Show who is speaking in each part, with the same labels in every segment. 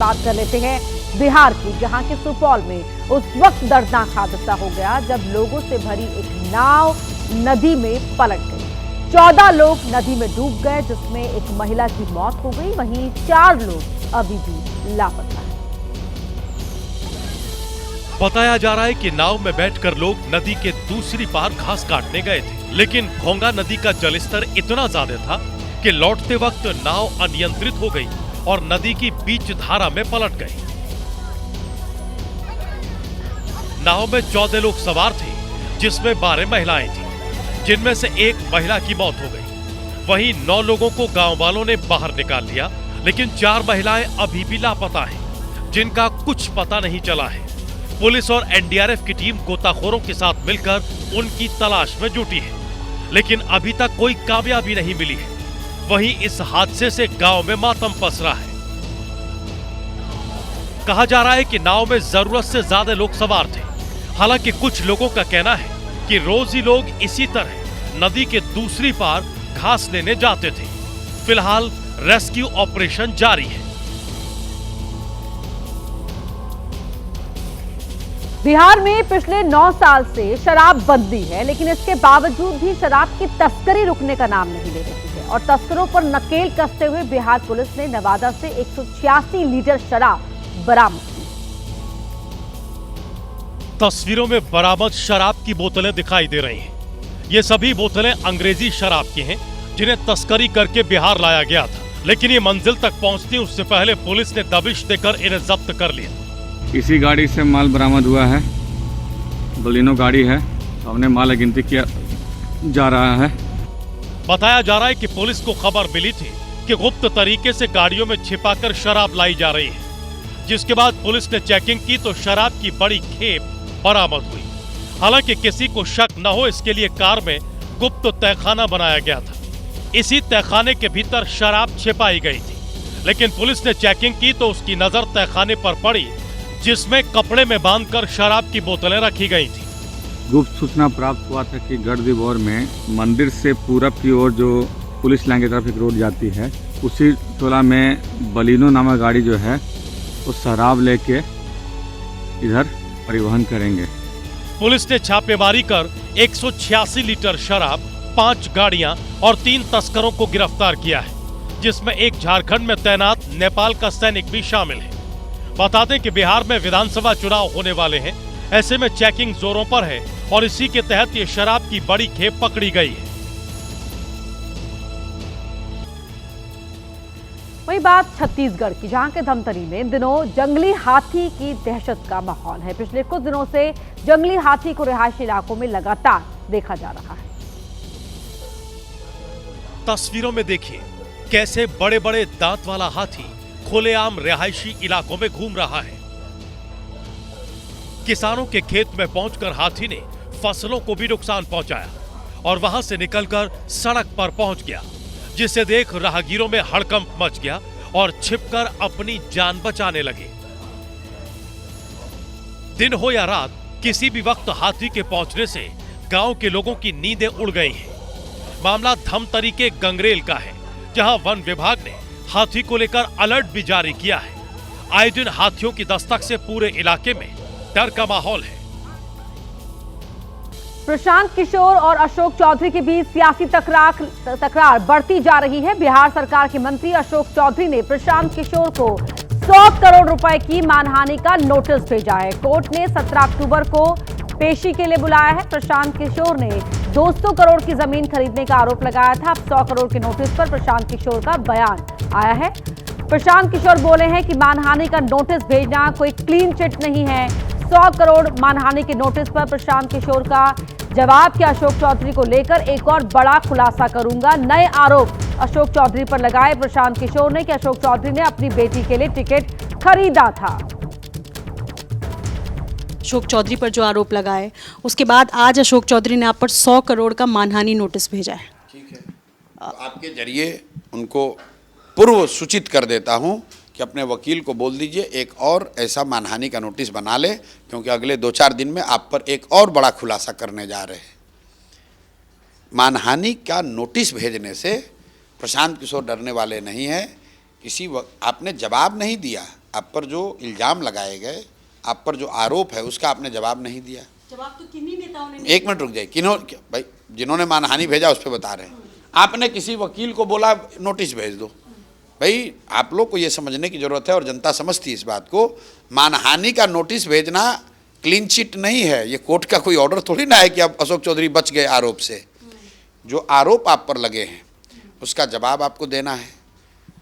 Speaker 1: बात कर लेते हैं बिहार की, जहां के सुपौल में उस वक्त दर्दनाक हादसा हो गया जब लोगों से भरी एक नाव नदी में पलट गई। 14 लोग नदी में डूब गए, जिसमें एक महिला की मौत हो गई। वहीं 4 लोग अभी भी लापता हैं।
Speaker 2: बताया जा रहा है कि नाव में बैठकर लोग नदी के दूसरी पार घास काटने गए थे, लेकिन घोंगा नदी का जलस्तर इतना ज्यादा था कि लौटते वक्त नाव अनियंत्रित हो गई और नदी की बीच धारा में पलट गई। नाव में 14 लोग सवार थे, जिसमें 12 महिलाएं थीं, जिनमें से एक महिला की मौत हो गई। वहीं 9 लोगों को गांव वालों ने बाहर निकाल लिया, लेकिन 4 महिलाएं अभी भी लापता हैं, जिनका कुछ पता नहीं चला है। पुलिस और एनडीआरएफ की टीम गोताखोरों के साथ मिलकर उनकी तलाश में जुटी है, लेकिन अभी तक कोई कामयाबी नहीं मिली है। वहीं इस हादसे से गांव में मातम पसरा है। कहा जा रहा है कि नाव में जरूरत से ज्यादा लोग सवार थे। हालांकि कुछ लोगों का कहना है कि रोज ही लोग इसी तरह नदी के दूसरी पार घास लेने जाते थे। फिलहाल रेस्क्यू ऑपरेशन जारी है।
Speaker 1: बिहार में पिछले 9 साल से शराब बंदी है, लेकिन इसके बावजूद भी शराब की तस्करी रुकने का नाम नहीं ले रही है और तस्करों पर नकेल कसते हुए बिहार पुलिस ने नवादा से 186 लीटर शराब बरामद की।
Speaker 2: तस्वीरों में बरामद शराब की बोतलें दिखाई दे रही हैं। ये सभी बोतलें अंग्रेजी शराब की हैं, जिन्हें तस्करी करके बिहार लाया गया था, लेकिन ये मंजिल तक पहुंचती उससे पहले पुलिस ने दबिश देकर इन्हें जब्त कर लिया।
Speaker 3: इसी गाड़ी से माल बरामद हुआ है। बलिनो गाड़ी है, हमने माल गिनती किया जा रहा है।
Speaker 2: बताया जा रहा है कि पुलिस को खबर मिली थी कि गुप्त तरीके से गाड़ियों में छिपाकर शराब लाई जा रही है, जिसके बाद पुलिस ने चेकिंग की तो शराब की बड़ी खेप बरामद हुई। हालांकि किसी को शक न हो, इसके लिए कार में गुप्त तहखाना बनाया गया था। इसी तहखाने के भीतर शराब छिपाई गई थी, लेकिन पुलिस ने चेकिंग की तो उसकी नजर तहखाने पर पड़ी, जिसमें कपड़े में बांधकर शराब की बोतलें रखी गई थी।
Speaker 3: गुप्त सूचना प्राप्त हुआ था कि गढ़दीबौर में मंदिर से पूरब की ओर जो पुलिस लाइन की तरफ एक रोड जाती है, उसी टोला में बलिनो नामक गाड़ी जो है वो शराब लेके इधर परिवहन करेंगे।
Speaker 2: पुलिस ने छापेमारी कर 186 लीटर शराब, 5 गाड़ियां और 3 तस्करों को गिरफ्तार किया है, जिसमें एक झारखंड में तैनात नेपाल का सैनिक भी शामिल है। बता दें कि बिहार में विधानसभा चुनाव होने वाले हैं, ऐसे में चेकिंग जोरों पर है और इसी के तहत ये शराब की बड़ी खेप पकड़ी गई है।
Speaker 1: वही बात छत्तीसगढ़ की, जहां के धमतरी में इन दिनों जंगली हाथी की दहशत का माहौल है। पिछले कुछ दिनों से जंगली हाथी को रिहायशी इलाकों में लगातार देखा जा रहा है।
Speaker 2: तस्वीरों में देखिए कैसे बड़े बड़े दांत वाला हाथी खुलेआम रिहायशी इलाकों में घूम रहा है। किसानों के खेत में पहुंचकर हाथी ने फसलों को भी नुकसान पहुंचाया और वहां से निकलकर सड़क पर पहुंच गया, जिसे देख राहगीरों में हड़कंप मच गया और छिपकर अपनी जान बचाने लगे। दिन हो या रात, किसी भी वक्त हाथी के पहुंचने से गांव के लोगों की नींदें उड़ गई हैं। मामला धमतरी के गंगरेल का है, जहां वन विभाग ने हाथी को लेकर अलर्ट भी जारी किया है। आए दिन हाथियों की दस्तक से पूरे इलाके में डर का माहौल है।
Speaker 1: प्रशांत किशोर और अशोक चौधरी के बीच सियासी तकरार बढ़ती जा रही है। बिहार सरकार के मंत्री अशोक चौधरी ने प्रशांत किशोर को 100 करोड़ रुपए की मानहानि का नोटिस भेजा है। कोर्ट ने 17 अक्टूबर को पेशी के लिए बुलाया है। प्रशांत किशोर ने 200 करोड़ की जमीन खरीदने का आरोप लगाया था। अब 100 करोड़ के नोटिस पर प्रशांत किशोर का बयान आया है। प्रशांत किशोर बोले हैं कि मानहानि का नोटिस भेजना कोई क्लीन चिट नहीं है। 100 करोड़ मानहानि के नोटिस पर प्रशांत किशोर का जवाब कि अशोक चौधरी को लेकर एक और बड़ा खुलासा करूंगा। नए आरोप अशोक चौधरी पर लगाए प्रशांत किशोर ने कि अशोक चौधरी ने अपनी बेटी के लिए टिकट खरीदा था।
Speaker 4: अशोक चौधरी पर जो आरोप लगाए, उसके बाद आज अशोक चौधरी ने आप पर 100 करोड़ का मानहानि नोटिस भेजा है।
Speaker 5: ठीक है, तो आपके जरिए उनको पूर्व सूचित कर देता हूं कि अपने वकील को बोल दीजिए एक और ऐसा मानहानि का नोटिस बना ले, क्योंकि अगले 2-4 दिन में आप पर एक और बड़ा खुलासा करने जा रहे हैं। मानहानि का नोटिस भेजने से प्रशांत किशोर डरने वाले नहीं हैं। किसी वक्त आपने जवाब नहीं दिया, आप पर जो इल्ज़ाम लगाए गए, आप पर जो आरोप है, उसका आपने जवाब नहीं दिया।
Speaker 4: जवाब तो किन्हीं नेताओं ने
Speaker 5: एक मिनट रुक जाइए, भाई जिन्होंने मानहानि भेजा उस पर बता रहे हैं। आपने किसी वकील को बोला नोटिस भेज दो। भाई आप लोग को ये समझने की ज़रूरत है, और जनता समझती है इस बात को, मानहानि का नोटिस भेजना क्लीन चिट नहीं है। ये कोर्ट का कोई ऑर्डर थोड़ी ना है कि अब अशोक चौधरी बच गए आरोप से। जो आरोप आप पर लगे हैं उसका जवाब आपको देना है।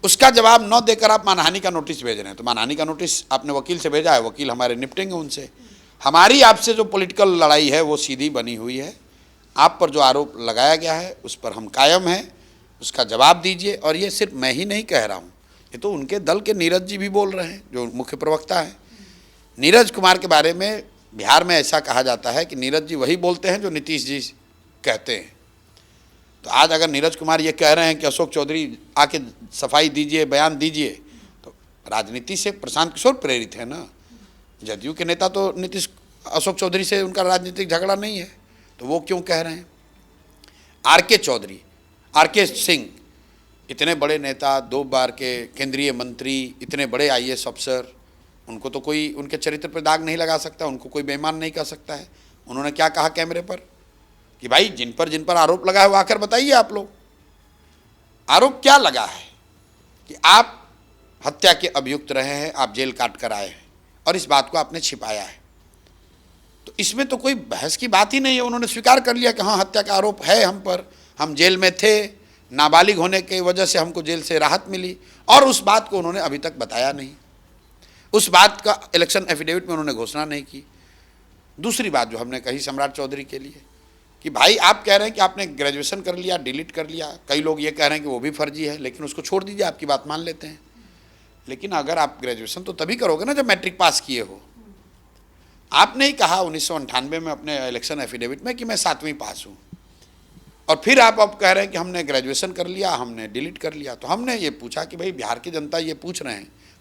Speaker 5: उसका जवाब न देकर आप मानहानि का नोटिस भेज रहे हैं। तो मानहानि का नोटिस आपने वकील से भेजा है, वकील हमारे निपटेंगे उनसे। हमारी आपसे जो पॉलिटिकल लड़ाई है वो सीधी बनी हुई है। आप पर जो आरोप लगाया गया है उस पर हम कायम हैं, उसका जवाब दीजिए। और ये सिर्फ मैं ही नहीं कह रहा हूँ, ये तो उनके दल के नीरज जी भी बोल रहे हैं, जो मुख्य प्रवक्ता हैं। नीरज कुमार के बारे में बिहार में ऐसा कहा जाता है कि नीरज जी वही बोलते हैं जो नीतीश जी कहते हैं। तो आज अगर नीरज कुमार ये कह रहे हैं कि अशोक चौधरी आके सफाई दीजिए, बयान दीजिए, तो राजनीति से प्रशांत किशोर प्रेरित है ना। जदयू के नेता तो नीतीश अशोक चौधरी से उनका राजनीतिक झगड़ा नहीं है, तो वो क्यों कह रहे हैं। आर.के. चौधरी, आर.के. सिंह, इतने बड़े नेता, 2 बार के केंद्रीय मंत्री, इतने बड़े आईएएस अफसर, उनको तो कोई उनके चरित्र पर दाग नहीं लगा सकता, उनको कोई बेईमान नहीं कह सकता है। उन्होंने क्या कहा कैमरे पर कि भाई जिन पर आरोप लगा है वो आकर बताइए। आप लोग आरोप क्या लगा है कि आप हत्या के अभियुक्त रहे हैं, आप जेल काट कर आए हैं, और इस बात को आपने छिपाया है। तो इसमें तो कोई बहस की बात ही नहीं है। उन्होंने स्वीकार कर लिया कि हाँ, हत्या का आरोप है हम पर, हम जेल में थे, नाबालिग होने की वजह से हमको जेल से राहत मिली, और उस बात को उन्होंने अभी तक बताया नहीं। उस बात का इलेक्शन एफिडेविट में उन्होंने घोषणा नहीं की। दूसरी बात जो हमने कही सम्राट चौधरी के लिए कि भाई आप कह रहे हैं कि आपने ग्रेजुएशन कर लिया, डिलीट कर लिया। कई लोग ये कह रहे हैं कि वो भी फर्जी है, लेकिन उसको छोड़ दीजिए, आपकी बात मान लेते हैं। लेकिन अगर आप ग्रेजुएशन तो तभी करोगे ना जब मैट्रिक पास किए हो। आपने ही कहा 1998 में अपने इलेक्शन एफिडेविट में कि मैं 7वीं पास हूँ, और फिर आप अब कह रहे हैं कि हमने ग्रेजुएशन कर लिया, हमने डिलीट कर लिया। तो हमने ये पूछा कि भाई बिहार की जनता ये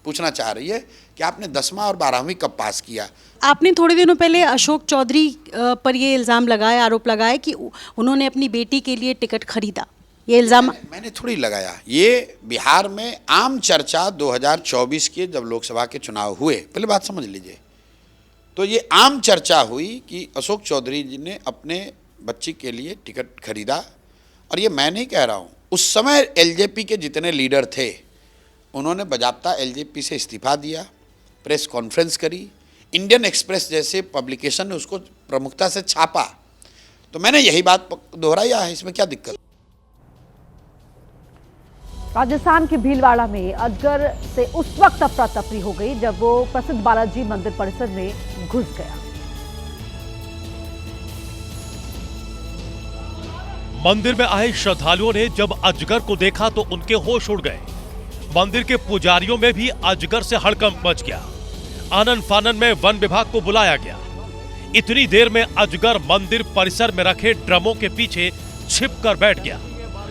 Speaker 5: पूछना चाह रही है कि आपने 10वां और 12वीं कब पास किया।
Speaker 4: आपने थोड़े दिनों पहले अशोक चौधरी पर ये इल्ज़ाम लगाया, आरोप लगाया कि उन्होंने अपनी बेटी के लिए टिकट खरीदा। ये इल्ज़ाम
Speaker 5: मैंने थोड़ी लगाया। ये बिहार में आम चर्चा 2024 के जब लोकसभा के चुनाव हुए, पहले बात समझ लीजिए, तो ये आम चर्चा हुई कि अशोक चौधरी जी ने अपने बच्ची के लिए टिकट खरीदा। और ये मैं नहीं कह रहा हूँ, उस समय एलजेपी के जितने लीडर थे उन्होंने बजाबता एलजेपी से इस्तीफा दिया, प्रेस कॉन्फ्रेंस करी, इंडियन एक्सप्रेस जैसे पब्लिकेशन ने उसको प्रमुखता से छापा। तो मैंने यही बात दोहराया है, इसमें क्या दिक्कत।
Speaker 1: राजस्थान के भीलवाड़ा में अजगर से उस वक्त अफरा तफरी हो गई जब वो प्रसिद्ध बालाजी मंदिर परिसर में घुस गया।
Speaker 2: मंदिर में आए श्रद्धालुओं ने जब अजगर को देखा तो उनके होश उड़ गए। मंदिर के पुजारियों में भी अजगर से हड़कंप मच गया। आनन फानन में वन विभाग को बुलाया गया। इतनी देर में अजगर मंदिर परिसर में रखे ड्रमों के पीछे छिप कर बैठ गया,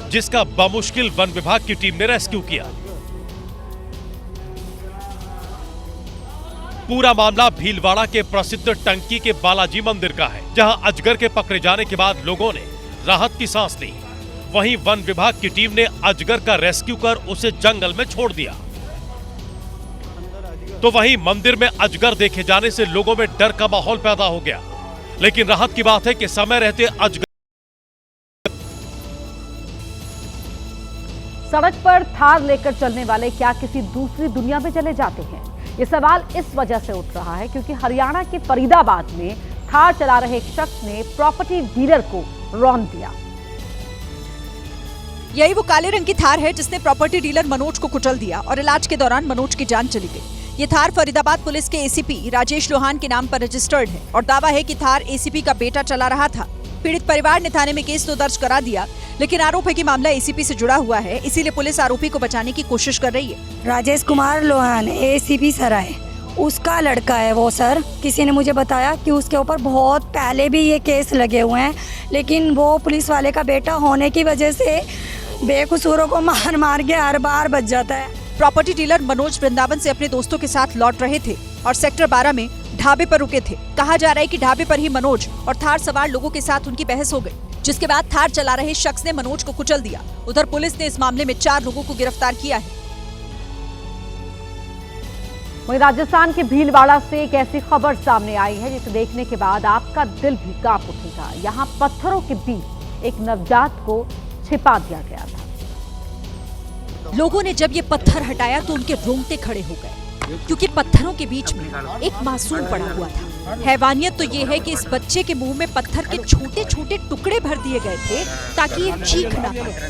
Speaker 2: जिसका बमुश्किल वन विभाग की टीम ने रेस्क्यू किया। पूरा मामला भीलवाड़ा के प्रसिद्ध टंकी के बालाजी मंदिर का है, जहां अजगर के पकड़े जाने के बाद लोगों ने राहत की सांस ली। वहीं वन विभाग की टीम ने अजगर का रेस्क्यू कर उसे जंगल में छोड़ दिया। तो वहीं मंदिर में अजगर देखे जाने से लोगों में डर का माहौल पैदा हो गया। लेकिन राहत की बात है कि समय रहते अजगर
Speaker 1: सड़क पर थार लेकर चलने वाले क्या किसी दूसरी दुनिया में चले जाते हैं? ये सवाल इस वजह से उठ रहा है क्योंकि हरियाणा के फरीदाबाद में थार चला रहे एक शख्स ने प्रॉपर्टी डीलर को रौंद दिया।
Speaker 6: यही वो काले रंग की थार है जिसने प्रॉपर्टी डीलर मनोज को कुचल दिया और इलाज के दौरान मनोज की जान चली गई। ये थार फरीदाबाद पुलिस के एसीपी राजेश लोहान के नाम पर रजिस्टर्ड है और दावा है कि थार एसीपी का बेटा चला रहा था। पीड़ित परिवार ने थाने में केस तो दर्ज करा दिया, लेकिन आरोप है कि मामला एसीपी से जुड़ा हुआ है, इसीलिए पुलिस आरोपी को बचाने की कोशिश कर रही है।
Speaker 7: राजेश कुमार लोहान एसीपी सराय, उसका लड़का है वो सर। किसी ने मुझे बताया कि उसके ऊपर बहुत पहले भी ये केस लगे हुए हैं, लेकिन वो पुलिस वाले का बेटा होने की वजह से बेकसूरों को मार मार के हर बार बच जाता है।
Speaker 6: प्रॉपर्टी डीलर मनोज वृंदावन से अपने दोस्तों के साथ लौट रहे थे और सेक्टर 12 में ढाबे पर रुके थे। कहा जा रहा है कि ढाबे पर ही मनोज और थार सवार लोगों के साथ उनकी बहस हो गई, जिसके बाद थार चला रहे शख्स ने मनोज को कुचल दिया। उधर पुलिस ने इस मामले में 4 लोगों को गिरफ्तार किया है।
Speaker 1: वहीं राजस्थान के भीलवाड़ा से एक ऐसी खबर सामने आई है जिसे देखने के बाद आपका दिल भी कांप उठेगा। यहाँ पत्थरों के बीच एक नवजात को छिपा दिया गया था।
Speaker 6: लोगों ने जब ये पत्थर हटाया तो उनके रोंगटे खड़े हो गए, क्योंकि पत्थरों के बीच में एक मासूम पड़ा हुआ था। हैवानियत तो ये है कि इस बच्चे के मुंह में पत्थर के छोटे छोटे टुकड़े भर दिए गए थे ताकि ये चीख ना पाए।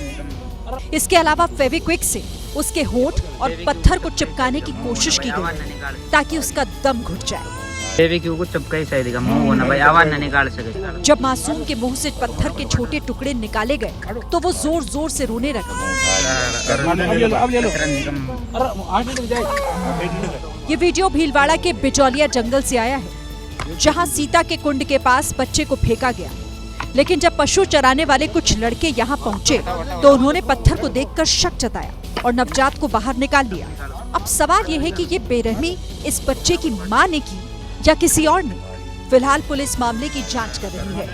Speaker 6: इसके अलावा फेविक्विक से उसके होंठ और पत्थर को चिपकाने की कोशिश की गई ताकि उसका दम घुट जाए।
Speaker 8: फेविक्विक को चिपका ही सही मुंह होना भाई, आवाज न निकाल सके।
Speaker 6: जब मासूम के मुंह से पत्थर के छोटे टुकड़े निकाले गए तो वो जोर जोर से रोने लगा। ये वीडियो भीलवाड़ा के बिचौलिया जंगल से आया है, जहां सीता के कुंड के पास बच्चे को फेंका गया। लेकिन जब पशु चराने वाले कुछ लड़के यहां पहुंचे तो उन्होंने पत्थर को देखकर शक जताया और नवजात को बाहर निकाल लिया। अब सवाल यह है कि ये बेरहमी इस बच्चे की मां ने की या किसी और ने। फिलहाल पुलिस मामले की जांच कर रही है।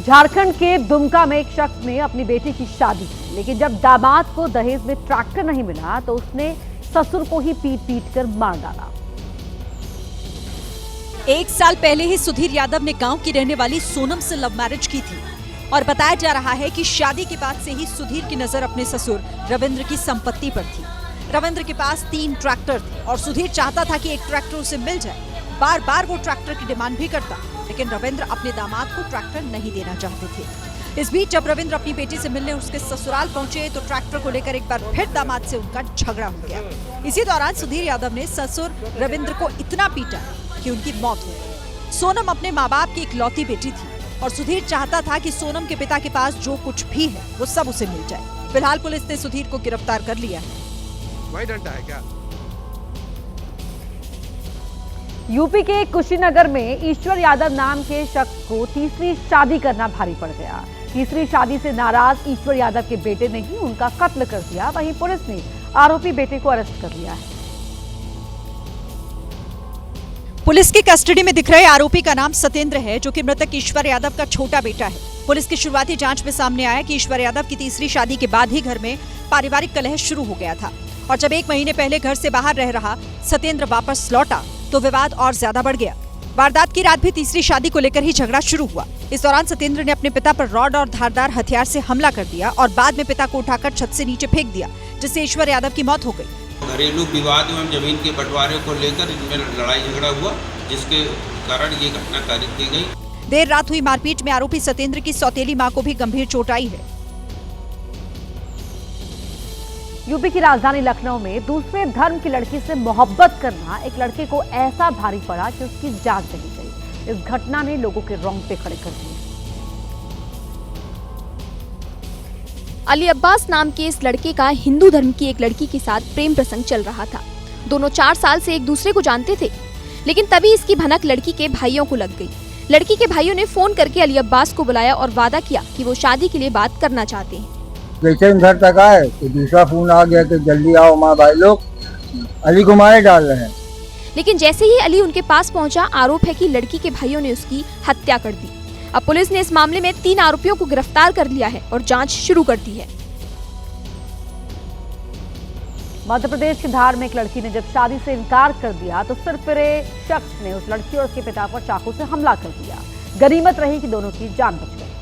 Speaker 1: झारखंड के दुमका में एक शख्स ने अपनी बेटी की शादी की, लेकिन जब दामाद को दहेज में ट्रैक्टर नहीं मिला तो उसने ससुर को ही पीट पीट कर मार डाला।
Speaker 6: 1 साल पहले ही सुधीर यादव ने गांव की रहने वाली सोनम से लव मैरिज की थी और बताया जा रहा है कि शादी के बाद से ही सुधीर की नजर अपने ससुर रविंद्र की संपत्ति पर थी। रविंद्र के पास 3 ट्रैक्टर थे और सुधीर चाहता था कि एक ट्रैक्टर उसे मिल जाए। बार बार वो ट्रैक्टर की डिमांड भी करता, लेकिन रविंद्र अपने दामाद को ट्रैक्टर नहीं देना चाहते थे। इस बीच जब रविंद्र अपनी बेटी से मिलने उसके ससुराल पहुंचे तो ट्रैक्टर को लेकर एक बार फिर दामाद से उनका झगड़ा हो गया। इसी दौरान सुधीर यादव ने ससुर रविंद्र को इतना पीटा कि उनकी मौत हो गई। सोनम अपने माँ बाप की इकलौती बेटी थी और सुधीर चाहता था कि सोनम के पिता के पास जो कुछ भी है वो सब उसे मिल जाए। फिलहाल पुलिस ने सुधीर को गिरफ्तार कर लिया है।
Speaker 1: यूपी के कुशीनगर में ईश्वर यादव नाम के शख्स को तीसरी शादी करना भारी पड़ गया। तीसरी शादी से नाराज ईश्वर यादव के बेटे ने ही उनका कत्ल कर दिया। वहीं पुलिस ने आरोपी बेटे को अरेस्ट कर लिया है।
Speaker 6: पुलिस की कस्टडी में दिख रहे आरोपी का नाम सत्येंद्र है, जो कि मृतक ईश्वर यादव का छोटा बेटा है। पुलिस की शुरुआती जांच में सामने आया कि ईश्वर यादव की तीसरी शादी के बाद ही घर में पारिवारिक कलह शुरू हो गया था और जब 1 महीने पहले घर से बाहर रह रहा सत्येंद्र वापस लौटा तो विवाद और ज्यादा बढ़ गया। वारदात की रात भी तीसरी शादी को लेकर ही झगड़ा शुरू हुआ। इस दौरान सत्येंद्र ने अपने पिता पर रॉड और धारदार हथियार से हमला कर दिया और बाद में पिता को उठाकर छत से नीचे फेंक दिया, जिससे ईश्वर यादव की मौत हो गई।
Speaker 9: घरेलू विवाद एवं जमीन के बंटवारे को लेकर इनमें लड़ाई झगड़ा हुआ, जिसके कारण ये घटना कारित की गई।
Speaker 6: देर रात हुई मारपीट में आरोपी सत्येंद्र की सौतेली मां को भी गंभीर चोट आई है।
Speaker 1: यूपी की राजधानी लखनऊ में दूसरे धर्म की लड़की से मोहब्बत करना एक लड़के को ऐसा भारी पड़ा कि उसकी जान चली गई। इस घटना ने लोगों के रोंगटे खड़े कर दिए।
Speaker 10: अली अब्बास नाम के इस लड़के का हिंदू धर्म की एक लड़की के साथ प्रेम प्रसंग चल रहा था। दोनों 4 साल से एक दूसरे को जानते थे, लेकिन तभी इसकी भनक लड़की के भाइयों को लग गई। लड़की के भाइयों ने फोन करके अली अब्बास को बुलाया और वादा किया कि वो शादी के लिए बात करना चाहते हैं।
Speaker 11: जैसे घर तक आए तो दूसरा फोन आ गया कि जल्दी आओ, माँ भाई लोग अली को मारे डाल रहे हैं।
Speaker 10: लेकिन जैसे ही अली उनके पास पहुंचा, आरोप है कि लड़की के भाइयों ने उसकी हत्या कर दी। अब पुलिस ने इस मामले में 3 आरोपियों को गिरफ्तार कर लिया है और जांच शुरू कर दी है।
Speaker 1: मध्य प्रदेश के धार में एक लड़की ने जब शादी से इनकार कर दिया तो सिरफिरे शख्स ने उस लड़की और उसके पिता पर चाकू से हमला कर दिया। गनीमत रही कि दोनों की जान बच गई।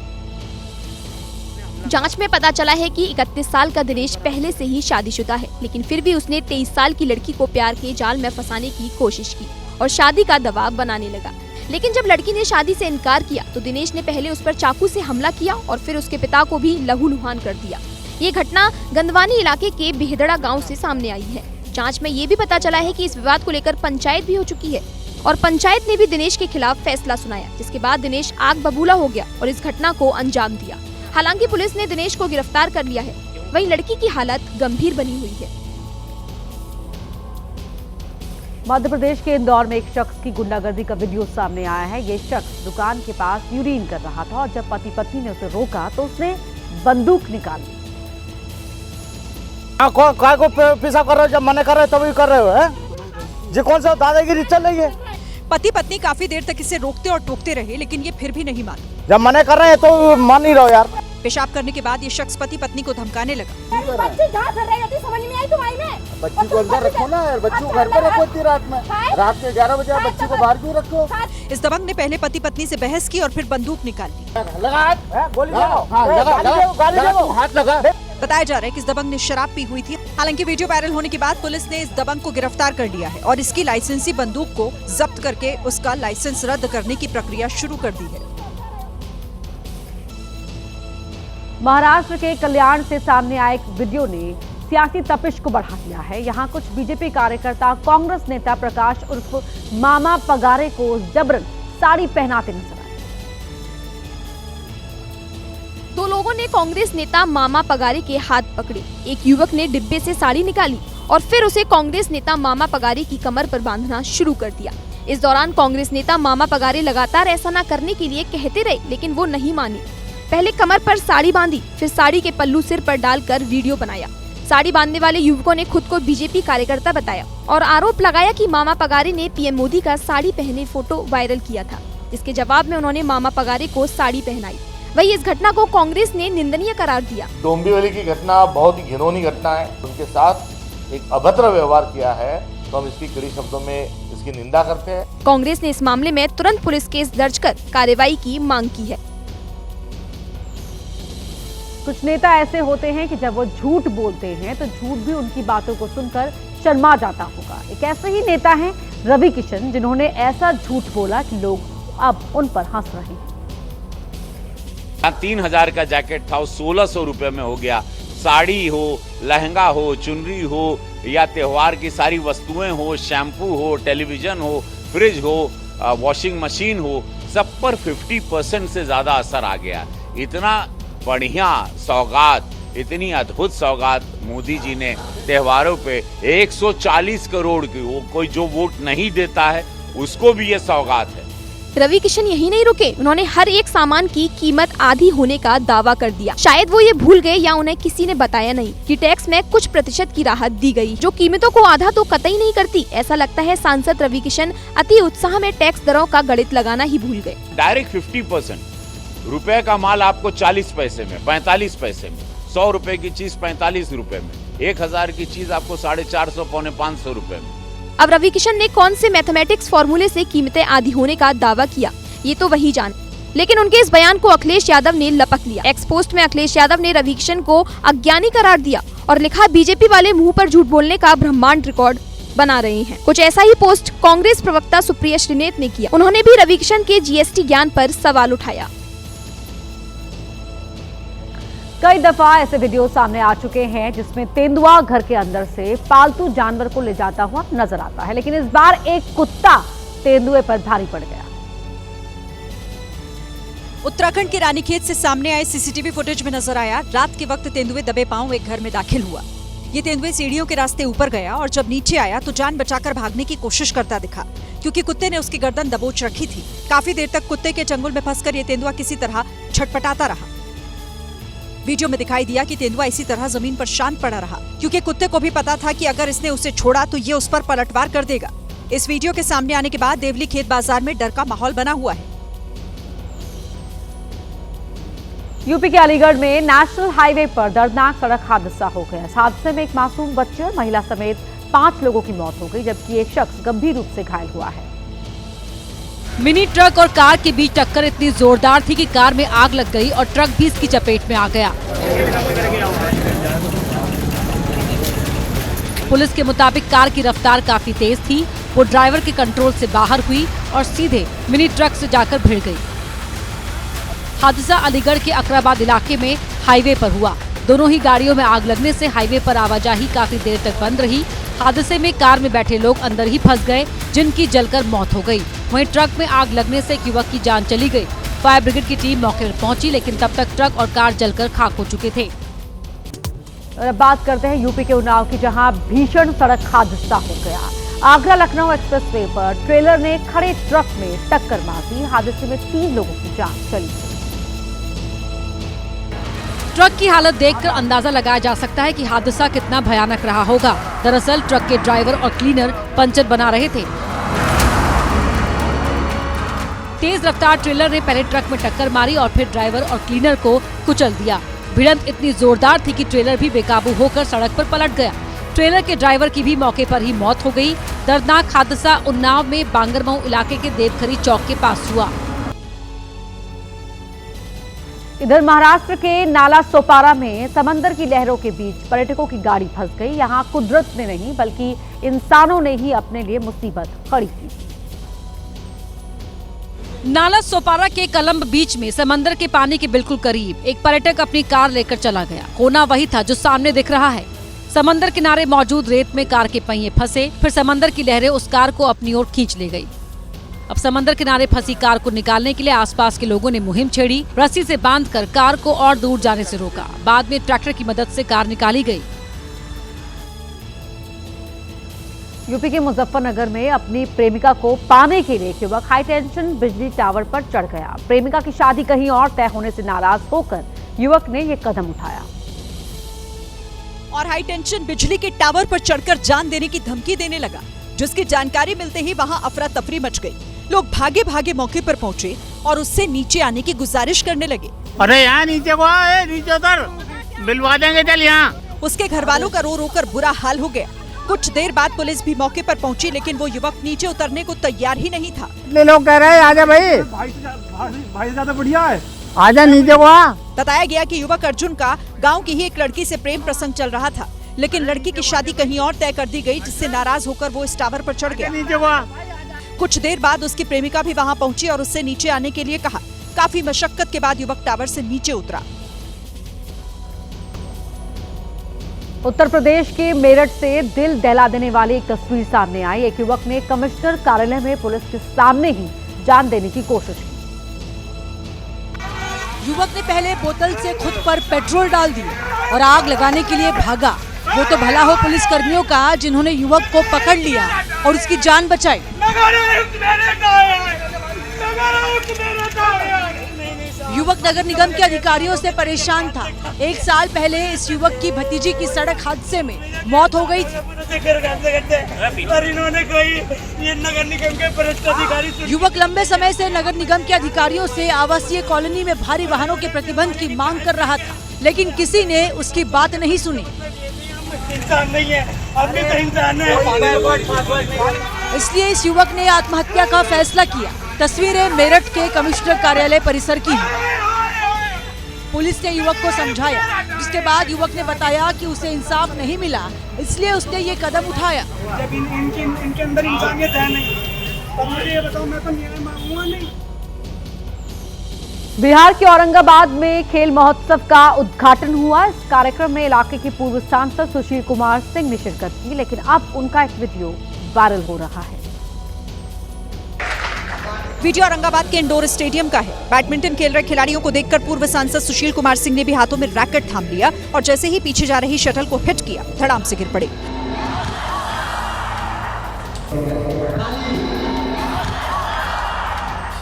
Speaker 10: जांच में पता चला है कि 31 साल का दिनेश पहले से ही शादीशुदा है, लेकिन फिर भी उसने 23 साल की लड़की को प्यार के जाल में फंसाने की कोशिश की और शादी का दबाव बनाने लगा। लेकिन जब लड़की ने शादी से इनकार किया तो दिनेश ने पहले उस पर चाकू से हमला किया और फिर उसके पिता को भी लहूलुहान कर दिया। ये घटना गंदवानी इलाके के बेहदड़ा गाँव से सामने आई है। जाँच में ये भी पता चला है कि इस विवाद को लेकर पंचायत भी हो चुकी है और पंचायत ने भी दिनेश के खिलाफ फैसला सुनाया, जिसके बाद दिनेश आग बबूला हो गया और इस घटना को अंजाम दिया। हालांकि पुलिस ने दिनेश को गिरफ्तार कर लिया है। वहीं लड़की की हालत गंभीर बनी हुई है।
Speaker 1: मध्य प्रदेश के इंदौर में एक शख्स की गुंडागर्दी का वीडियो सामने आया है। ये शख्स दुकान के पास यूरिन कर रहा था और जब पति पत्नी ने उसे रोका तो उसने बंदूक निकाल ली।
Speaker 11: काय को पेशा कर रहे हो, जब मना कर रहे हो तभी कर रहे हो है? जी कौन सा दादागिरी चल रही है?
Speaker 6: पति पत्नी काफी देर तक इसे रोकते और टोकते रहे, लेकिन ये फिर भी नहीं माना।
Speaker 11: जब मना कर रहे हैं तो मान नहीं रहो यार।
Speaker 6: पेशाब करने के बाद ये शख्स पति पत्नी को धमकाने लगा।
Speaker 12: बच्ची कहाँ कर रही होती, समझ नहीं आई तुम्हारी में?
Speaker 11: बच्ची को अंदर रखो ना यार, बच्ची को घर पे रखो इतनी रात में, रात के 11 बजे बच्ची को बाहर क्यों रखो?
Speaker 6: इस दबंग ने पहले पति पत्नी से बहस की और फिर बंदूक निकाल ली। बताया जा रहा है कि इस दबंग ने शराब पी हुई थी। हालांकि वीडियो वायरल होने के बाद पुलिस ने इस दबंग को गिरफ्तार कर लिया है और इसकी लाइसेंसी बंदूक को जब्त करके उसका लाइसेंस रद्द करने की प्रक्रिया शुरू कर दी है।
Speaker 1: महाराष्ट्र के कल्याण से सामने आए एक वीडियो ने सियासी तपिश को बढ़ा दिया है। यहाँ कुछ बीजेपी कार्यकर्ता कांग्रेस नेता प्रकाश उर्फ मामा पगारे को जबरन साड़ी पहनाते नजर आए।
Speaker 10: दो लोगों ने कांग्रेस नेता मामा पगारे के हाथ पकड़े। एक युवक ने डिब्बे से साड़ी निकाली और फिर उसे कांग्रेस नेता मामा पगारे की कमर पर बांधना शुरू कर दिया। इस दौरान कांग्रेस नेता मामा पगारे लगातार ऐसा न करने के लिए कहते रहे, लेकिन वो नहीं माने। पहले कमर पर साड़ी बांधी, फिर साड़ी के पल्लू सिर पर डालकर वीडियो बनाया। साड़ी बांधने वाले युवकों ने खुद को बीजेपी कार्यकर्ता बताया और आरोप लगाया कि मामा पगारे ने पीएम मोदी का साड़ी पहने फोटो वायरल किया था। इसके जवाब में उन्होंने मामा पगारे को साड़ी पहनाई। वही इस घटना को कांग्रेस ने निंदनीय करार दिया।
Speaker 13: डोंबिवली की घटना बहुत ही घिनौनी घटना है। उनके साथ एक अभद्र व्यवहार किया है तो हम इसकी कड़ी शब्दों में इसकी निंदा करते हैं।
Speaker 10: कांग्रेस ने इस मामले में तुरंत पुलिस केस दर्ज कर कार्रवाई की मांग की है।
Speaker 1: कुछ नेता ऐसे होते हैं कि जब वो झूठ बोलते हैं तो झूठ भी उनकी बातों को सुनकर शर्मा जाता होगा। एक ऐसे ही नेता हैं रवि किशन, जिन्होंने ऐसा झूठ बोला कि लोग अब उन पर हंस रहे हैं।
Speaker 14: 3000 का जैकेट था, वो 1600 रुपए में हो गया। साड़ी हो, लहंगा हो, चुनरी हो या त्योहार की सारी वस्तुएं हो, शैम्पू हो, टेलीविजन हो, फ्रिज हो, वॉशिंग मशीन हो, सब पर 50% से ज्यादा असर आ गया। इतना बढ़िया सौगात, इतनी अद्भुत सौगात मोदी जी ने त्योहारों पे 140 करोड़ की, वो कोई जो वोट नहीं देता है उसको भी ये सौगात है।
Speaker 10: रवि किशन यही नहीं रुके, उन्होंने हर एक सामान की कीमत आधी होने का दावा कर दिया। शायद वो ये भूल गए या उन्हें किसी ने बताया नहीं कि टैक्स में कुछ प्रतिशत की राहत दी गई, जो कीमतों को आधा तो कतई नहीं करती। ऐसा लगता है सांसद रवि किशन अति उत्साह में टैक्स दरों का गणित लगाना ही भूल गए।
Speaker 14: डायरेक्ट 50% रुपए का माल आपको 40 पैसे में, 45 पैसे में, 100 रुपए की चीज 45 रुपए में, 1000 की चीज आपको 450 पौने 500 रुपए में।
Speaker 10: अब रवि किशन ने कौन से मैथमेटिक्स फॉर्मूले से कीमतें आधी होने का दावा किया, ये तो वही जाने। लेकिन उनके इस बयान को अखिलेश यादव ने लपक लिया। एक्स पोस्ट में अखिलेश यादव ने रवि किशन को अज्ञानी करार दिया और लिखा, बीजेपी वाले मुंह पर झूठ बोलने का ब्रह्मांड रिकॉर्ड बना रहे हैं। कुछ ऐसा ही पोस्ट कांग्रेस प्रवक्ता सुप्रिया श्रीनेत ने किया। उन्होंने भी रवि किशन के जीएसटी ज्ञान पर सवाल उठाया।
Speaker 1: कई दफा ऐसे वीडियो सामने आ चुके हैं जिसमें तेंदुआ घर के अंदर से पालतू जानवर को ले जाता हुआ नजर आता है, लेकिन इस बार एक कुत्ता तेंदुए पर भारी पड़ गया।
Speaker 6: उत्तराखंड के रानीखेत से सामने आए सीसीटीवी फुटेज में नजर आया, रात के वक्त तेंदुए दबे पांव एक घर में दाखिल हुआ। ये तेंदुए सीढ़ियों के रास्ते ऊपर गया और जब नीचे आया तो जान बचाकर भागने की कोशिश करता दिखा, क्योंकि कुत्ते ने उसकी गर्दन दबोच रखी थी। काफी देर तक कुत्ते के चंगुल में फंसकर ये तेंदुआ किसी तरह छटपटाता रहा। वीडियो में दिखाई दिया कि तेंदुआ इसी तरह जमीन पर शांत पड़ा रहा, क्योंकि कुत्ते को भी पता था कि अगर इसने उसे छोड़ा तो ये उस पर पलटवार कर देगा। इस वीडियो के सामने आने के बाद देवली खेत बाजार में डर का माहौल बना हुआ है।
Speaker 1: यूपी के अलीगढ़ में नेशनल हाईवे पर दर्दनाक सड़क हादसा हो गया। इस हादसे में एक मासूम बच्चे और महिला समेत 5 लोगों की मौत हो गई, जबकि एक शख्स गंभीर रूप से घायल हुआ है।
Speaker 15: मिनी ट्रक और कार के बीच टक्कर इतनी जोरदार थी कि कार में आग लग गई और ट्रक भी इसकी चपेट में आ गया। पुलिस के मुताबिक कार की रफ्तार काफी तेज थी, वो ड्राइवर के कंट्रोल से बाहर हुई और सीधे मिनी ट्रक से जाकर भिड़ गई। हादसा अलीगढ़ के अकराबाद इलाके में हाईवे पर हुआ। दोनों ही गाड़ियों में आग लगने से हाईवे पर आवाजाही काफी देर तक बंद रही। हादसे में कार में बैठे लोग अंदर ही फंस गए, जिनकी जलकर मौत हो गई। वहीं ट्रक में आग लगने से एक युवक की जान चली गई। फायर ब्रिगेड की टीम मौके पर पहुंची, लेकिन तब तक ट्रक और कार जलकर खाक हो चुके थे।
Speaker 1: और अब बात करते हैं यूपी के उन्नाव की, जहां भीषण सड़क हादसा हो गया। आगरा लखनऊ एक्सप्रेसवे पर ट्रेलर ने खड़े ट्रक में टक्कर मार दी। हादसे में 3 लोगों की जान चली गई।
Speaker 15: ट्रक की हालत देखकर अंदाजा लगाया जा सकता है कि हादसा कितना भयानक रहा होगा। दरअसल ट्रक के ड्राइवर और क्लीनर पंचर बना रहे थे। तेज रफ्तार ट्रेलर ने पहले ट्रक में टक्कर मारी और फिर ड्राइवर और क्लीनर को कुचल दिया। भिड़ंत इतनी जोरदार थी कि ट्रेलर भी बेकाबू होकर सड़क पर पलट गया। ट्रेलर के ड्राइवर की भी मौके पर ही मौत हो गई। दर्दनाक हादसा उन्नाव में बांगरमऊ इलाके के देवखरी चौक के पास हुआ।
Speaker 1: इधर महाराष्ट्र के नाला सोपारा में समंदर की लहरों के बीच पर्यटकों की गाड़ी फंस गई। यहां कुदरत ने नहीं बल्कि इंसानों ने ही अपने लिए मुसीबत खड़ी की।
Speaker 15: नाला सोपारा के कलम्ब बीच में समंदर के पानी के बिल्कुल करीब एक पर्यटक अपनी कार लेकर चला गया। होना वही था जो सामने दिख रहा है। समंदर किनारे मौजूद रेत में कार के पहिए फंसे, फिर समंदर की लहरें उस कार को अपनी ओर खींच ले गई। अब समंदर किनारे फंसी कार को निकालने के लिए आसपास के लोगों ने मुहिम छेड़ी। रस्सी से बांधकर कार को और दूर जाने से रोका। बाद में ट्रैक्टर की मदद से कार निकाली गई।
Speaker 1: यूपी के मुजफ्फरनगर में अपनी प्रेमिका को पाने के लिए एक युवक हाई टेंशन बिजली टावर पर चढ़ गया। प्रेमिका की शादी कहीं और तय होने से नाराज होकर युवक ने ये कदम उठाया
Speaker 6: और हाई टेंशन बिजली के टावर पर चढ़कर जान देने की धमकी देने लगा। जिसकी जानकारी मिलते ही वहां अफरा तफरी मच गई। लोग भागे भागे मौके पर पहुंचे और उससे नीचे आने की गुजारिश करने लगे।
Speaker 16: अरे यहाँ नीचे को आ, नीचे उतर, मिलवा देंगे चल यहाँ।
Speaker 6: उसके घर वालों का रो रो कर बुरा हाल हो गया। कुछ देर बाद पुलिस भी मौके पर पहुंची, लेकिन वो युवक नीचे उतरने को तैयार ही नहीं था।
Speaker 11: लोग कह रहे हैं आजा भाई,
Speaker 16: भाई ज्यादा बढ़िया है,
Speaker 11: आजा नीचे को आ।
Speaker 6: बताया गया कि युवक अर्जुन का गांव की ही एक लड़की से प्रेम प्रसंग चल रहा था, लेकिन लड़की की शादी कहीं और तय कर दी गई, जिससे नाराज होकर वो इस टावर पर चढ़ गया।
Speaker 16: नीचे को आ।
Speaker 6: कुछ देर बाद उसकी प्रेमिका भी वहां पहुंची और उससे नीचे आने के लिए कहा। काफी मशक्कत के बाद युवक टावर से नीचे उतरा।
Speaker 1: उत्तर प्रदेश के मेरठ से दिल दहला देने वाली एक तस्वीर सामने आई। एक युवक ने कमिश्नर कार्यालय में पुलिस के सामने ही जान देने की कोशिश की।
Speaker 4: युवक ने पहले बोतल से खुद पर पेट्रोल डाल दिया और आग लगाने के लिए भागा। वो तो भला हो पुलिस कर्मियों का जिन्होंने युवक को पकड़ लिया और उसकी जान बचाई। युवक नगर निगम के अधिकारियों से परेशान था। 1 साल पहले इस युवक की भतीजी की सड़क हादसे में मौत हो गई थी। युवक लंबे समय से नगर निगम के अधिकारियों से आवासीय कॉलोनी में भारी वाहनों के प्रतिबंध की मांग कर रहा था, लेकिन किसी ने उसकी बात नहीं सुनी।
Speaker 16: इंसान नहीं है, आदमी तो इंसान है।
Speaker 4: इसलिए इस युवक ने आत्महत्या का फैसला किया। तस्वीरें मेरठ के कमिश्नर कार्यालय परिसर की हैं। पुलिस ने युवक को समझाया, जिसके बाद युवक ने बताया कि उसे इंसाफ नहीं मिला, इसलिए उसने ये कदम उठाया।
Speaker 16: जब इनके अंदर इंसानियत है नहीं, अब मुझे ये बताओ, मैं तो न्याय मांगूंगा नहीं।
Speaker 1: बिहार के औरंगाबाद में खेल महोत्सव का उद्घाटन हुआ। इस कार्यक्रम में इलाके के पूर्व सांसद सुशील कुमार सिंह ने शिरकत की, लेकिन अब उनका एक वीडियो वायरल हो रहा है।
Speaker 6: वीडियो औरंगाबाद के इंडोर स्टेडियम का है। बैडमिंटन खेल रहे खिलाड़ियों को देखकर पूर्व सांसद सुशील कुमार सिंह ने भी हाथों में रैकेट थाम लिया और जैसे ही पीछे जा रही शटल को हिट किया, धड़ाम से गिर पड़े।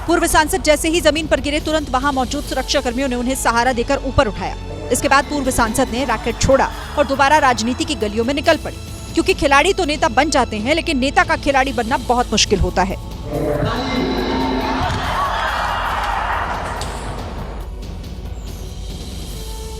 Speaker 6: पूर्व सांसद जैसे ही जमीन पर गिरे, तुरंत वहां मौजूद सुरक्षा कर्मियों ने उन्हें सहारा देकर ऊपर उठाया। इसके बाद पूर्व सांसद ने रैकेट छोड़ा और दोबारा राजनीति की गलियों में निकल पड़े, क्योंकि खिलाड़ी तो नेता बन जाते हैं, लेकिन नेता का खिलाड़ी बनना बहुत मुश्किल होता है।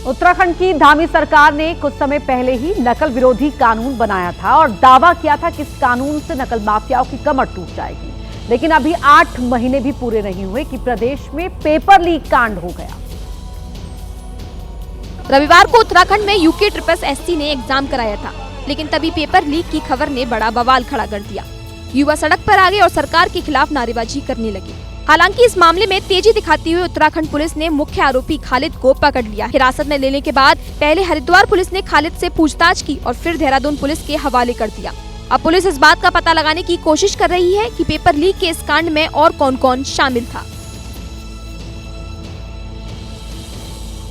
Speaker 1: उत्तराखंड की धामी सरकार ने कुछ समय पहले ही नकल विरोधी कानून बनाया था और दावा किया था कि इस कानून से नकल माफियाओं की कमर टूट जाएगी, लेकिन अभी 8 महीने भी पूरे नहीं हुए कि प्रदेश में पेपर लीक कांड हो गया।
Speaker 10: रविवार को उत्तराखंड में यूके ट्रिपल एससी ने एग्जाम कराया था, लेकिन तभी पेपर लीक की खबर ने बड़ा बवाल खड़ा कर दिया। युवा सड़क पर आ गए और सरकार के खिलाफ नारेबाजी करने लगे। हालांकि इस मामले में तेजी दिखाती हुई उत्तराखंड पुलिस ने मुख्य आरोपी खालिद को पकड़ लिया। हिरासत में लेने के बाद पहले हरिद्वार पुलिस ने खालिद से पूछताछ की और फिर देहरादून पुलिस के हवाले कर दिया। अब पुलिस इस बात का पता लगाने की कोशिश कर रही है कि पेपर लीक के इस कांड में और कौन कौन शामिल था।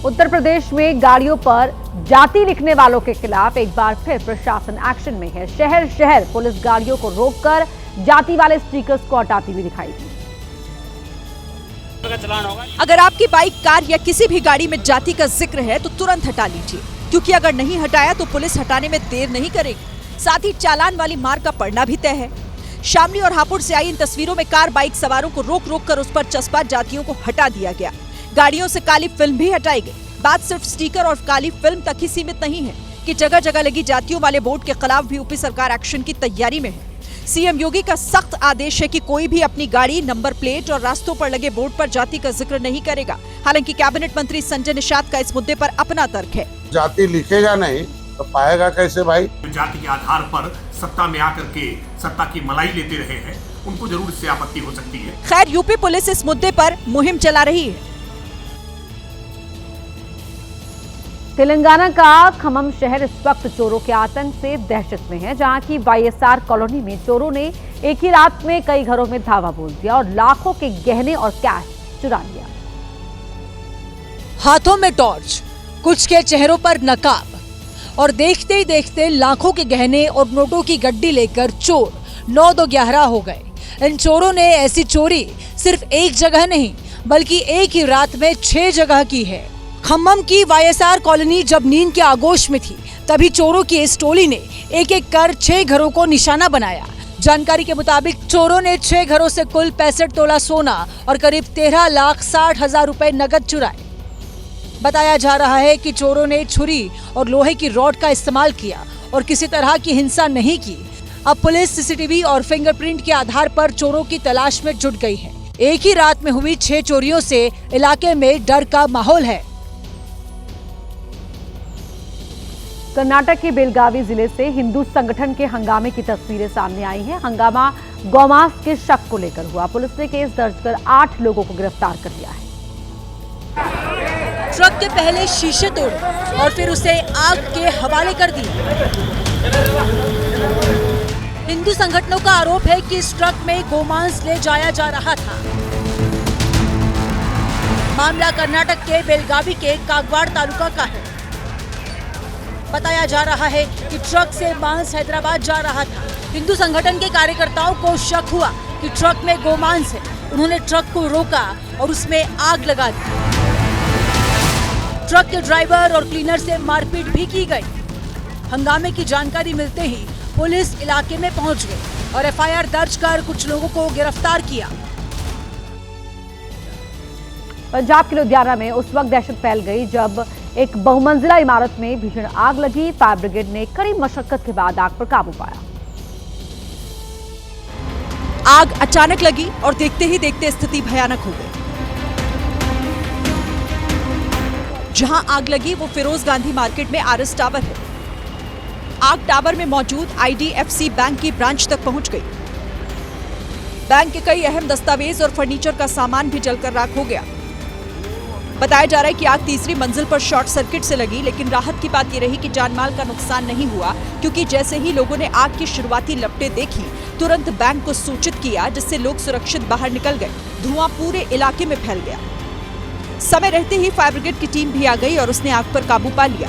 Speaker 1: उत्तर प्रदेश में गाड़ियों पर जाति लिखने वालों के खिलाफ एक बार फिर प्रशासन एक्शन में है। शहर शहर पुलिस गाड़ियों को रोककर जाति वाले स्टिकर्स को हटाती हुई दिखाई दी।
Speaker 6: अगर आपकी बाइक, कार या किसी भी गाड़ी में जाति का जिक्र है तो तुरंत हटा लीजिए, क्योंकि अगर नहीं हटाया तो पुलिस हटाने में देर नहीं करेगी। साथ ही चालान वाली मार का पड़ना भी तय है। शामली और हापुड़ से आई इन तस्वीरों में कार बाइक सवारों को रोक रोक कर उस पर चस्पा जातियों को हटा दिया गया। गाड़ियों से काली फिल्म भी हटाई गई। बात सिर्फ स्टिकर और काली फिल्म तक ही सीमित नहीं है कि जगह जगह लगी जातियों वाले बोर्ड के खिलाफ भी यूपी सरकार एक्शन की तैयारी में है। सीएम योगी का सख्त आदेश है कि कोई भी अपनी गाड़ी, नंबर प्लेट और रास्तों पर लगे बोर्ड पर जाति का जिक्र नहीं करेगा। हालांकि कैबिनेट मंत्री संजय निषाद का इस मुद्दे पर अपना तर्क है।
Speaker 13: जाति लिखेगा नहीं तो पाएगा कैसे भाई?
Speaker 17: जाति के आधार पर सत्ता में आकर के सत्ता की मलाई लेते रहे हैं, उनको जरूर इससे आपत्ति हो सकती है।
Speaker 6: खैर, यूपी पुलिस इस मुद्दे पर मुहिम चला रही है।
Speaker 1: तेलंगाना का खम्मम शहर इस वक्त चोरों के आतंक से दहशत में है, जहां की वाईएसआर कॉलोनी में चोरों ने एक ही रात में कई घरों में धावा बोल दिया और लाखों के गहने और कैश चुरा लिया।
Speaker 4: हाथों में टॉर्च, कुछ के चेहरों पर नकाब और देखते ही देखते लाखों के गहने और नोटों की गड्डी लेकर चोर 9-2-11 हो गए। इन चोरों ने ऐसी चोरी सिर्फ एक जगह नहीं बल्कि एक ही रात में 6 जगह की है। खम्मम की वाईएसआर कॉलोनी जब नींद के आगोश में थी, तभी चोरों की इस टोली ने एक एक कर 6 घरों को निशाना बनाया। जानकारी के मुताबिक चोरों ने 6 घरों से कुल 65 तोला सोना और करीब 13,60,000 रुपए नकद चुराए। बताया जा रहा है कि चोरों ने छुरी और लोहे की रॉड का इस्तेमाल किया और किसी तरह की हिंसा नहीं की। अब पुलिस सीसीटीवी और फिंगरप्रिंट के आधार पर चोरों की तलाश में जुट गई है। एक ही रात में हुई 6 चोरियों से इलाके में डर का माहौल है।
Speaker 1: कर्नाटक के बेलगावी जिले से हिंदू संगठन के हंगामे की तस्वीरें सामने आई हैं। हंगामा गौमांस के शक को लेकर हुआ। पुलिस ने केस दर्ज कर 8 लोगों को गिरफ्तार कर लिया है।
Speaker 4: ट्रक के पहले शीशे तोड़े और फिर उसे आग के हवाले कर दिया। हिंदू संगठनों का आरोप है कि इस ट्रक में गोमांस ले जाया जा रहा था। मामला कर्नाटक के बेलगावी के कागवाड़ तालुका का है। बताया जा रहा है कि ट्रक से मांस हैदराबाद जा रहा था। हिंदू संगठन के कार्यकर्ताओं को शक हुआ कि ट्रक में गोमांस है। उन्होंने ट्रक को रोका और उसमें आग लगा दी। ट्रक के ड्राइवर और क्लीनर से मारपीट भी की गई। हंगामे की जानकारी मिलते ही पुलिस इलाके में पहुंच गई और एफआईआर दर्ज कर कुछ लोगों को गिरफ्तार किया।
Speaker 1: पंजाब के लुधियाना में उस वक्त दहशत फैल गई जब एक बहुमंजिला इमारत में भीषण आग लगी। फायर ब्रिगेड ने कड़ी मशक्कत के बाद आग पर काबू पाया।
Speaker 6: आग अचानक लगी और देखते ही देखते स्थिति भयानक हो गई। जहां आग लगी वो फिरोज गांधी मार्केट में आरएस टावर है। आग टावर में मौजूद आईडीएफसी बैंक की ब्रांच तक पहुंच गई। बैंक के कई अहम दस्तावेज और फर्नीचर का सामान भी जलकर राख हो गया। बताया जा रहा है कि आग तीसरी मंजिल पर शॉर्ट सर्किट से लगी, लेकिन राहत की बात यह रही कि जानमाल का नुकसान नहीं हुआ, क्योंकि जैसे ही लोगों ने आग की शुरुआती लपटें देखी, तुरंत बैंक को सूचित किया, जिससे लोग सुरक्षित बाहर निकल गए। धुआं पूरे इलाके में फैल गया। समय रहते ही फायर ब्रिगेड की टीम भी आ गई और उसने आग पर काबू पा लिया।